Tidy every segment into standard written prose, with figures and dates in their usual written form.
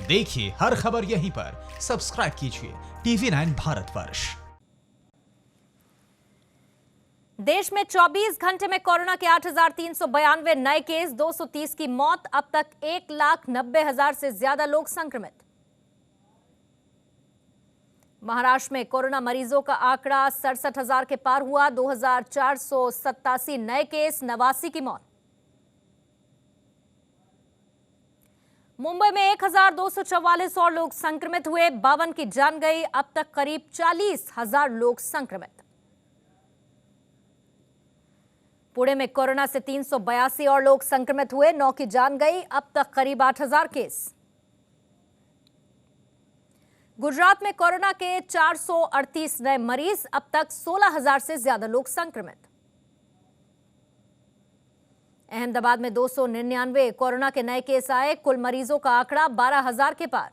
देखिए हर खबर यहीं पर। सब्सक्राइब कीजिए TV9 भारतवर्ष। देश में 24 घंटे में कोरोना के 8,392 नए केस, 230 की मौत। अब तक 1,90,000 से ज्यादा लोग संक्रमित। महाराष्ट्र में कोरोना मरीजों का आंकड़ा 67,000 के पार हुआ। 2,487 नए केस, 89 की मौत। मुंबई में 1,244 और लोग संक्रमित हुए, 52 की जान गई। अब तक करीब 40,000 लोग संक्रमित। पुणे में कोरोना से 382 और लोग संक्रमित हुए, 9 की जान गई। अब तक करीब 8,000 केस। गुजरात में कोरोना के 438 नए मरीज, अब तक 16,000 से ज्यादा लोग संक्रमित। अहमदाबाद में 299 कोरोना के नए केस आए, कुल मरीजों का आंकड़ा 12,000 के पार।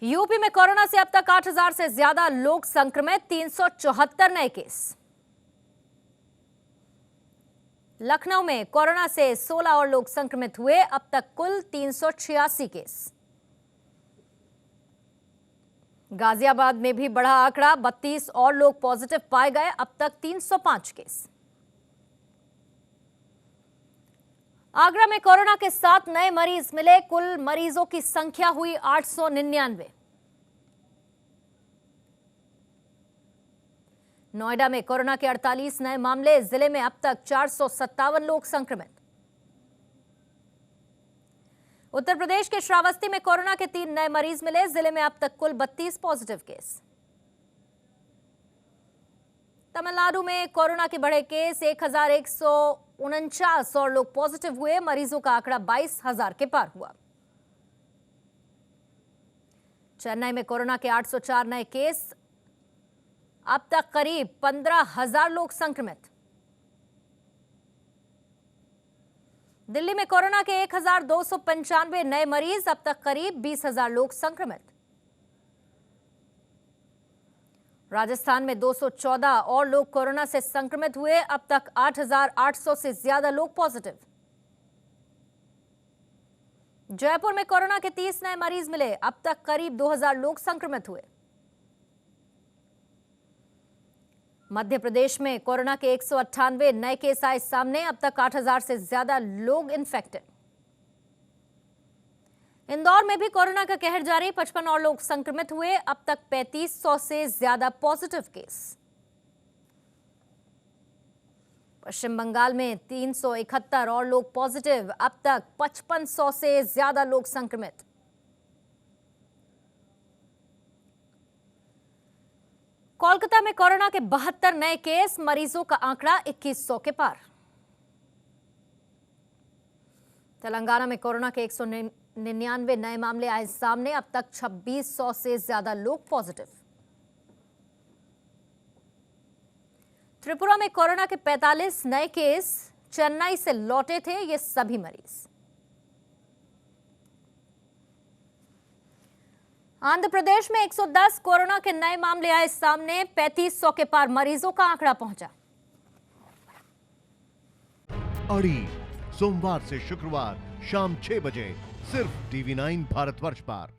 यूपी में कोरोना से अब तक 8,000 से ज्यादा लोग संक्रमित, 374 नए केस। लखनऊ में कोरोना से 16 और लोग संक्रमित हुए, अब तक कुल 386 केस। गाजियाबाद में भी बढ़ा आंकड़ा, 32 और लोग पॉजिटिव पाए गए, अब तक 305 केस। आगरा में कोरोना के 7 नए मरीज मिले, कुल मरीजों की संख्या हुई 899। नोएडा में कोरोना के 48 नए मामले, जिले में अब तक 457 लोग संक्रमित। उत्तर प्रदेश के श्रावस्ती में कोरोना के 3 नए मरीज मिले, जिले में अब तक कुल 32 पॉजिटिव केस। तमिलनाडु में कोरोना के बढ़े केस, 1,149 और लोग पॉजिटिव हुए, मरीजों का आंकड़ा 22,000 के पार हुआ। चेन्नई में कोरोना के 804 नए केस, अब तक करीब 15,000 लोग संक्रमित। दिल्ली में कोरोना के 1,295 नए मरीज, अब तक करीब 20,000 लोग संक्रमित। राजस्थान में 214 और लोग कोरोना से संक्रमित हुए, अब तक 8,800 से ज्यादा लोग पॉजिटिव। जयपुर में कोरोना के 30 नए मरीज मिले, अब तक करीब 2,000 लोग संक्रमित हुए। मध्य प्रदेश में कोरोना के 198 नए केस आए सामने, अब तक 8,000 से ज्यादा लोग इन्फेक्टेड। इंदौर में भी कोरोना का कहर जारी, 55 और लोग संक्रमित हुए, अब तक 3,500 से ज्यादा पॉजिटिव केस। पश्चिम बंगाल में 371 और लोग पॉजिटिव, अब तक 5,500 से ज्यादा लोग संक्रमित। कोलकाता में कोरोना के 72 नए केस, मरीजों का आंकड़ा 2,100 के पार। तेलंगाना में कोरोना के 199 नए मामले आए सामने, अब तक 2,600 से ज्यादा लोग पॉजिटिव। त्रिपुरा में कोरोना के 45 नए केस, चेन्नई से लौटे थे ये सभी मरीज। आंध्र प्रदेश में 110 कोरोना के नए मामले आए सामने, 3,500 के पार मरीजों का आंकड़ा पहुंचा। अड़ी सोमवार से शुक्रवार शाम 6 बजे सिर्फ TV9 भारतवर्ष पर।